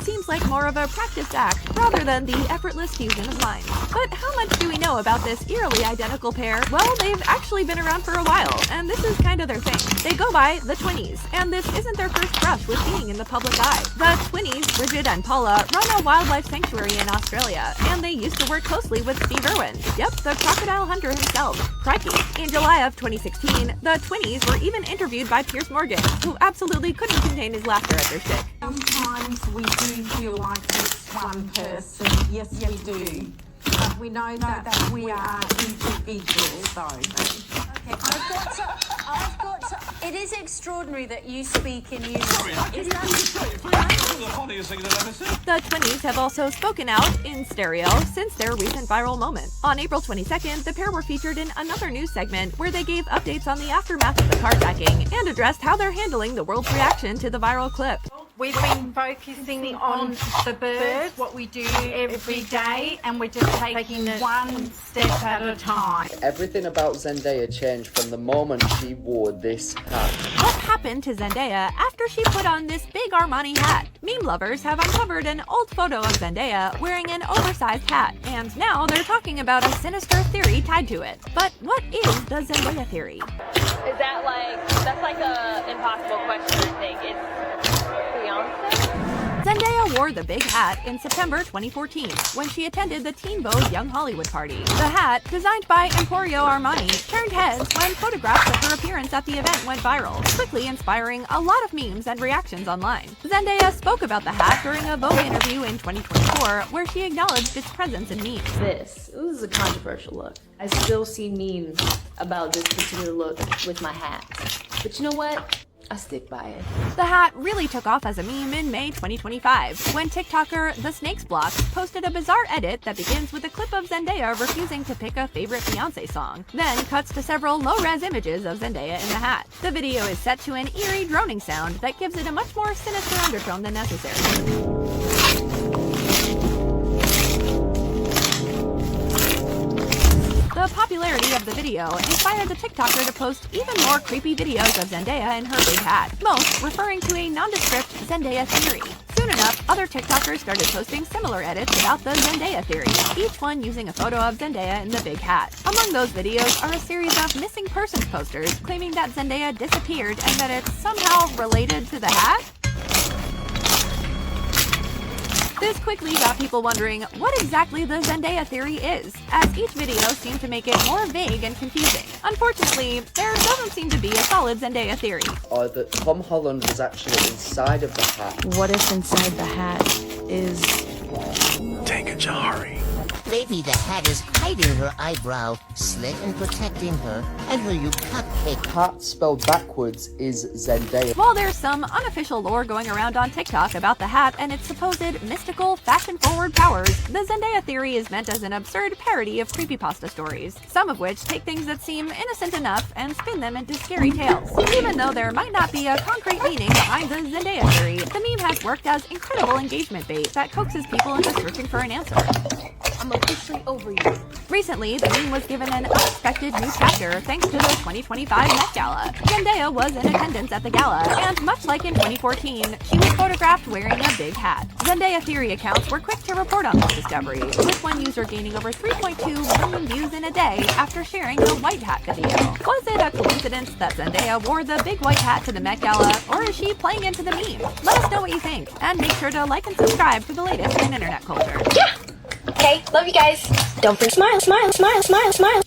seems like more of a practiced act rather than the effortless fusion of minds. But how much do we know about this eerily identical pair? Well, they've actually been around for a while, and this is kind of their thing. They go by the Twinnies, and this isn't their first brush with being in the public eye. The Twinnies, Bridget and Paula, run a wildlife sanctuary in Australia, and they used to work closely with Steve Irwin. Yep, the crocodile hunter himself. Crikey. In July of 2016, the Twinnies were even interviewed by Piers Morgan, who absolutely couldn't contain his laughter at their shtick. Sometimes we do feel like it's one person. Yes, we do. But we know that we are individuals, though. Okay, I've got to. It is extraordinary that you speak in unison. The funniest thing that I've ever seen. The Twinnies have also spoken out in stereo since their recent viral moment. On April 22nd, the pair were featured in another news segment where they gave updates on the aftermath of the carjacking and addressed how they're handling the world's reaction to the viral clip. We've been focusing on the birds, what we do every day, and we're just taking one step at a time. Everything about Zendaya changed from the moment she wore this hat. What happened to Zendaya after she put on this big Armani hat? Meme lovers have uncovered an old photo of Zendaya wearing an oversized hat, and now they're talking about a sinister theory tied to it. But what is the Zendaya theory? Is that that's like a impossible question, I think. It's Beyonce? Zendaya wore the big hat in September 2014 when she attended the Teen Vogue Young Hollywood party. The hat, designed by Emporio Armani, turned heads when photographs of her appearance at the event went viral, quickly inspiring a lot of memes and reactions online. Zendaya spoke about the hat during a Vogue interview in 2024 where she acknowledged its presence in memes. This is a controversial look. I still see memes about this particular look with my hat. But you know what? I stick by it. The hat really took off as a meme in May 2025 when TikToker The Snakes Blocks posted a bizarre edit that begins with a clip of Zendaya refusing to pick a favorite Beyonce song, then cuts to several low-res images of Zendaya in the hat. The video is set to an eerie droning sound that gives it a much more sinister undertone than necessary. The popularity of the video inspired the TikToker to post even more creepy videos of Zendaya in her big hat, most referring to a nondescript Zendaya theory. Soon enough, other TikTokers started posting similar edits about the Zendaya theory, each one using a photo of Zendaya in the big hat. Among those videos are a series of missing persons posters claiming that Zendaya disappeared and that it's somehow related to the hat. This quickly got people wondering what exactly the Zendaya theory is, as each video seemed to make it more vague and confusing. Unfortunately, there doesn't seem to be a solid Zendaya theory. Or that Tom Holland was actually inside of the hat. What if inside the hat is... Take a Jahari. Maybe the hat is hiding her eyebrow slit and protecting her and her you cupcake. Hat spelled backwards is Zendaya. While there's some unofficial lore going around on TikTok about the hat and its supposed mystical, fashion-forward powers, the Zendaya theory is meant as an absurd parody of creepypasta stories, some of which take things that seem innocent enough and spin them into scary tales. Even though there might not be a concrete meaning behind the Zendaya theory, the meme has worked as incredible engagement bait that coaxes people into searching for an answer. I'm officially over you. Recently, the meme was given an unexpected new chapter thanks to the 2025 Met Gala. Zendaya was in attendance at the gala, and much like in 2014, she was photographed wearing a big hat. Zendaya theory accounts were quick to report on this discovery, with one user gaining over 3.2 million views in a day after sharing the white hat video. Was it a coincidence that Zendaya wore the big white hat to the Met Gala, or is she playing into the meme? Let us know what you think, and make sure to like and subscribe for the latest in internet culture. Yeah! Okay, love you guys. Don't forget to smile, smile, smile, smile, smile.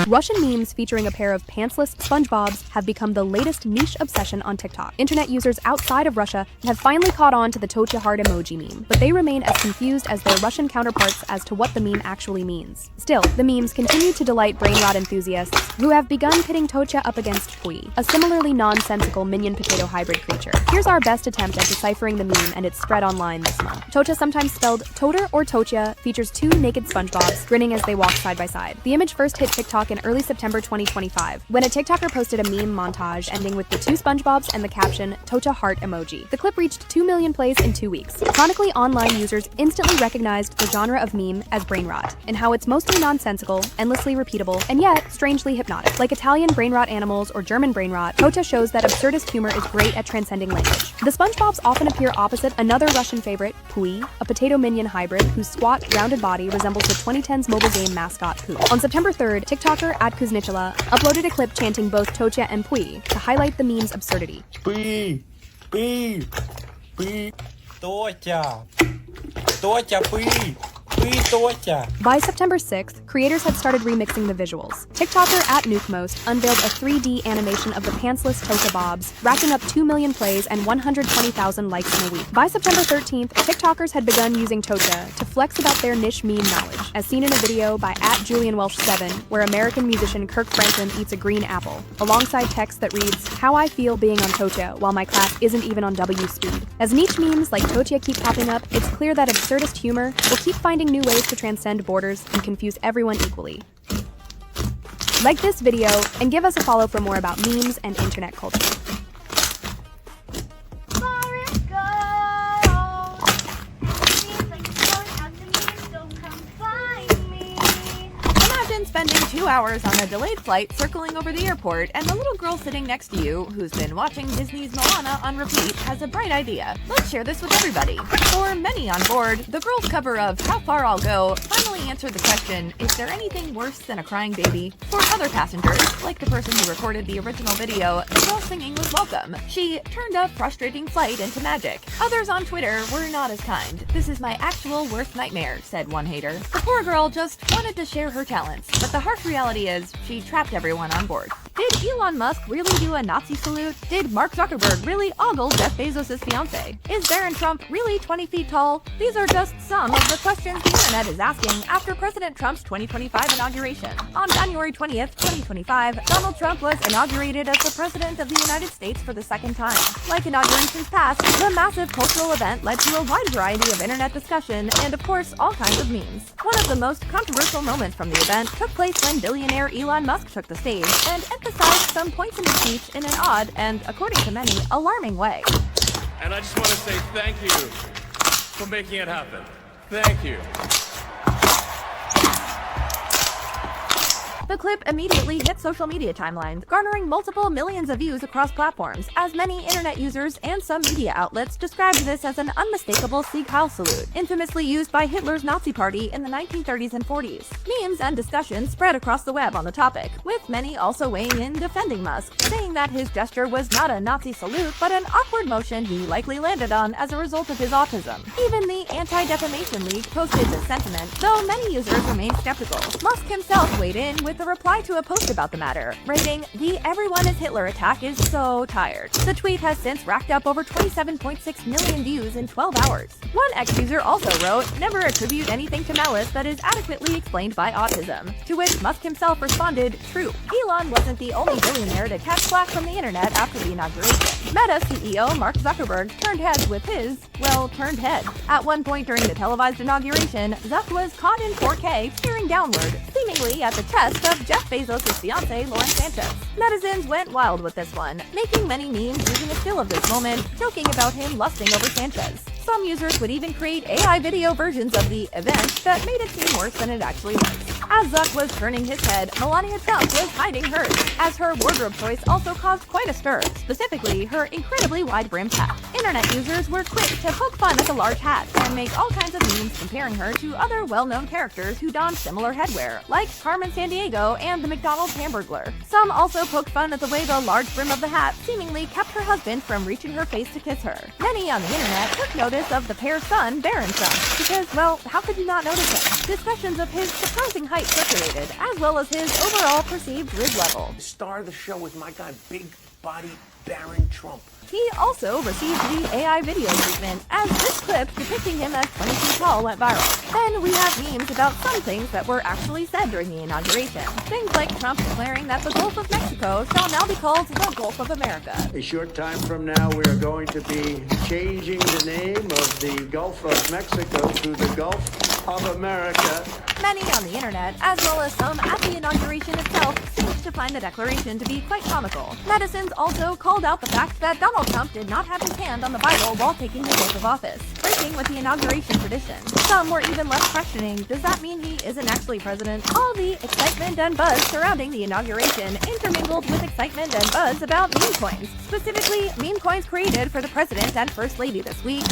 Russian memes featuring a pair of pantsless SpongeBobs have become the latest niche obsession on TikTok. Internet users outside of Russia have finally caught on to the Tocha heart emoji meme, but they remain as confused as their Russian counterparts as to what the meme actually means. Still, the memes continue to delight brain rot enthusiasts who have begun pitting Tocha up against Fui, a similarly nonsensical minion potato hybrid creature. Here's our best attempt at deciphering the meme and its spread online this month. Tocha, sometimes spelled Toter or Tocha, features two naked SpongeBobs grinning as they walk side by side. The image first hit TikTok in in early September 2025, when a TikToker posted a meme montage ending with the two SpongeBobs and the caption, Tocha heart emoji. The clip reached 2 million plays in 2 weeks. Chronically online users instantly recognized the genre of meme as brain rot, and how it's mostly nonsensical, endlessly repeatable, and yet strangely hypnotic. Like Italian brain rot animals or German brain rot, Tocha shows that absurdist humor is great at transcending language. The SpongeBobs often appear opposite another Russian favorite, Pui, a potato minion hybrid whose squat, rounded body resembles the 2010s mobile game mascot Pooh. On September 3rd, TikToker @Kuznitsula uploaded a clip chanting both Tocha and Pui to highlight the meme's absurdity. Pui, Pui, Pui, Tocha, Tocha, Pui. By September 6th, creators had started remixing the visuals. TikToker @NukeMost unveiled a 3D animation of the pantsless Tocha Bobs, racking up 2 million plays and 120,000 likes in a week. By September 13th, TikTokers had begun using Tocha to flex about their niche meme knowledge, as seen in a video by @JulianWelsh7, where American musician Kirk Franklin eats a green apple, alongside text that reads, "How I feel being on Tocha while my class isn't even on W speed." As niche memes like Tocha keep popping up, it's clear that absurdist humor will keep finding new ways to transcend borders and confuse everyone equally. Like this video and give us a follow for more about memes and internet culture. Imagine spending 2 hours on a delayed flight circling over the airport, and the little girl sitting next to you, who's been watching Disney's Moana on repeat, has a bright idea. Let's share this with everybody. For many on board, the girl's cover of How Far I'll Go finally answered the question, is there anything worse than a crying baby? For other passengers, like the person who recorded the original video, the girl singing was welcome. She turned a frustrating flight into magic. Others on Twitter were not as kind. This is my actual worst nightmare, said one hater. The poor girl just wanted to share her talents, but the harsh reality is she trapped everyone on board. Did Elon Musk really do a Nazi salute? Did Mark Zuckerberg really ogle Jeff Bezos' fiance? Is Barron Trump really 20 feet tall? These are just some of the questions the internet is asking after President Trump's 2025 inauguration. On January 20th, 2025, Donald Trump was inaugurated as the President of the United States for the second time. Like inaugurations past, the massive cultural event led to a wide variety of internet discussion and, of course, all kinds of memes. One of the most controversial moments from the event took place when billionaire Elon Musk took the stage and emphasized some points in his speech in an odd and, according to many, alarming way. And I just want to say thank you for making it happen. Thank you. The clip immediately hit social media timelines, garnering multiple millions of views across platforms, as many internet users and some media outlets described this as an unmistakable Sieg Heil salute, infamously used by Hitler's Nazi Party in the 1930s and 40s. Memes and discussions spread across the web on the topic, with many also weighing in defending Musk, saying that his gesture was not a Nazi salute, but an awkward motion he likely landed on as a result of his autism. Even the Anti-Defamation League posted this sentiment, though many users remained skeptical. Musk himself weighed in with a reply to a post about the matter, writing, "The everyone is Hitler attack is so tired." The tweet has since racked up over 27.6 million views in 12 hours. One ex-user also wrote, "Never attribute anything to malice that is adequately explained by autism," to which Musk himself responded, "True. Elon wasn't the only billionaire to catch flack from the internet after the inauguration. Meta CEO Mark Zuckerberg turned heads with his, well, turned head. At one point during the televised inauguration, Zuck was caught in 4K, peering downward, seemingly at the chest of Jeff Bezos' fiance, Lauren Sanchez." Netizens went wild with this one, making many memes using a still of this moment, joking about him lusting over Sanchez. Some users would even create AI video versions of the event that made it seem worse than it actually was. As Zuck was turning his head, Melania Trump was hiding hers, as her wardrobe choice also caused quite a stir, specifically her incredibly wide-brimmed hat. Internet users were quick to poke fun at the large hat and make all kinds of memes comparing her to other well-known characters who donned similar headwear, like Carmen Sandiego and the McDonald's Hamburglar. Some also poked fun at the way the large brim of the hat seemingly kept her husband from reaching her face to kiss her. Many on the internet took notice of the pair's son, Barron Trump, because, well, how could you not notice him? Discussions of his surprising height circulated, as well as his overall perceived rig level. The star of the show was my guy, big body Barron Trump. He also received the AI video treatment, as this clip depicting him as 20 feet tall went viral. Then we have memes about some things that were actually said during the inauguration. Things like Trump declaring that the Gulf of Mexico shall now be called the Gulf of America. A short time from now, we are going to be changing the name of the Gulf of Mexico to the Gulf of America. Many on the internet, as well as some at the inauguration itself, seemed to find the declaration to be quite comical. Netizens also called out the fact that Donald Trump did not have his hand on the Bible while taking his oath of office, breaking with the inauguration tradition. Some were even left questioning, does that mean he isn't actually president? All the excitement and buzz surrounding the inauguration intermingled with excitement and buzz about meme coins, specifically meme coins created for the president and first lady this week.